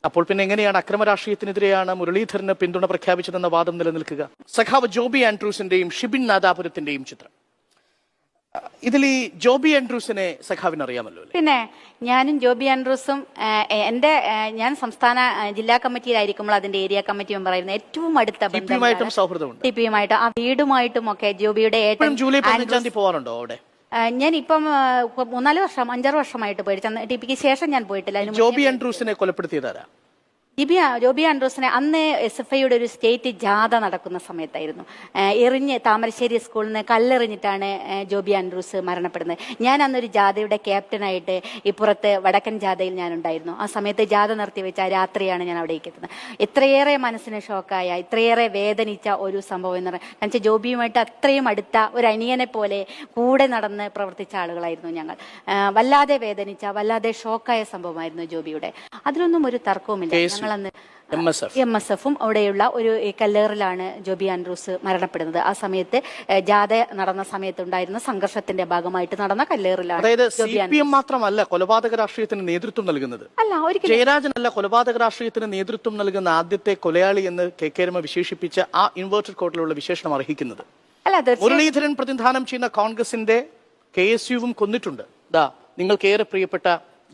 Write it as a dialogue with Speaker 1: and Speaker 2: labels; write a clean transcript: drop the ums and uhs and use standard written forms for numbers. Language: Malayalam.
Speaker 1: അപ്പോൾ പിന്നെ എങ്ങനെയാണ് അക്രമ രാഷ്ട്രീയത്തിനെതിരെയാണ് മുരളീധരന് പിന്തുണ പ്രഖ്യാപിച്ചതെന്ന വാദം നിലനിൽക്കുക? സഖാവ് ജോബി ആൻഡ്രൂസിന്റെയും ഷിബിൻ നാദാപുരത്തിന്റെയും ചിത്രം. ഇതിൽ ഈ ജോബി ആൻഡ്രൂസിനെ സഖാവിന് അറിയാമല്ലോ.
Speaker 2: പിന്നെ ഞാനും ജോബി ആൻഡ്രൂസും ഞാൻ സംസ്ഥാന ജില്ലാ കമ്മിറ്റിയിലായിരിക്കുമ്പോൾ അതിന്റെ ഏരിയ കമ്മിറ്റി മെമ്പറായിരുന്നു. ഏറ്റവും അടുത്ത
Speaker 1: ബന്ധം സൗഹൃദമുണ്ട്.
Speaker 2: ടിപിയുമായിട്ട് ആ വീടുമായിട്ടും ഒക്കെ ജോബിയുടെ
Speaker 1: ജൂലൈ 15 പോകാറുണ്ടോ അവിടെ?
Speaker 2: ഞാൻ ഇപ്പം 5-6 വർഷമായിട്ട് പോയിട്ട് ടിപിക്ക് ശേഷം ഞാൻ പോയിട്ടില്ല.
Speaker 1: ജോബി ആൻഡ്രൂസിനെ കൊലപ്പെടുത്തിയതാരാ?
Speaker 2: ജോബി ആൻഡ്രൂസിനെ അന്ന് SFIയുടെ ഒരു സ്റ്റേറ്റ് ജാഥ നടക്കുന്ന സമയത്തായിരുന്നു. താമരശ്ശേരി സ്കൂളിൽ നിന്ന് കല്ലെറിഞ്ഞിട്ടാണ് ജോബി ആൻഡ്രൂസ് മരണപ്പെടുന്നത്. ഞാൻ അന്നൊരു ജാഥയുടെ ക്യാപ്റ്റനായിട്ട് ഇപ്പുറത്ത് വടക്കൻ ജാഥയിൽ ഞാനുണ്ടായിരുന്നു. ആ സമയത്ത് ജാഥ നിർത്തിവെച്ച രാത്രിയാണ് ഞാൻ അവിടേക്ക് എത്തുന്നത്. ഇത്രയേറെ മനസ്സിന് ഷോക്കായ, ഇത്രയേറെ വേദനിച്ച ഒരു സംഭവം എന്ന് പറയുന്നത്. കാരണം ജോബിയുമായിട്ട് അത്രയും അടുത്ത ഒരു അനിയനെ പോലെ കൂടെ നടന്ന് പ്രവർത്തിച്ച ആളുകളായിരുന്നു ഞങ്ങൾ. വല്ലാതെ വേദനിച്ച, വല്ലാതെ ഷോക്കായ സംഭവമായിരുന്നു ജോബിയുടെ. അതിലൊന്നും ഒരു തർക്കവുമില്ല. MSFും അവിടെയുള്ള ഒരു കല്ലേറിലാണ് ജോബി ആൻഡ്രൂസ് മരണപ്പെടുന്നത്. ആ സമയത്ത് ജാഥ നടന്ന സമയത്തുണ്ടായിരുന്ന സംഘർഷത്തിന്റെ ഭാഗമായിട്ട് നടന്ന കല്ലേറിലാണ്.
Speaker 1: CPM മാത്രമല്ല കൊലപാതക രാഷ്ട്രീയത്തിന് നേതൃത്വം നൽകുന്നത്. ജയരാജനല്ല കൊലപാതക രാഷ്ട്രീയത്തിന് നേതൃത്വം നൽകുന്ന ആദ്യത്തെ കൊലയാളി എന്ന് KK രമ വിശേഷിപ്പിച്ച ആ ഇൻവേർട്ടഡ് കോട്ടിലുള്ള വിശേഷണം അർഹിക്കുന്നത്. മുരളീധരൻ പ്രതിനിധാനം ചെയ്യുന്ന കോൺഗ്രസിന്റെ KSUവും കൊന്നിട്ടുണ്ട്. ദാ നിങ്ങൾക്കേറെ പ്രിയപ്പെട്ട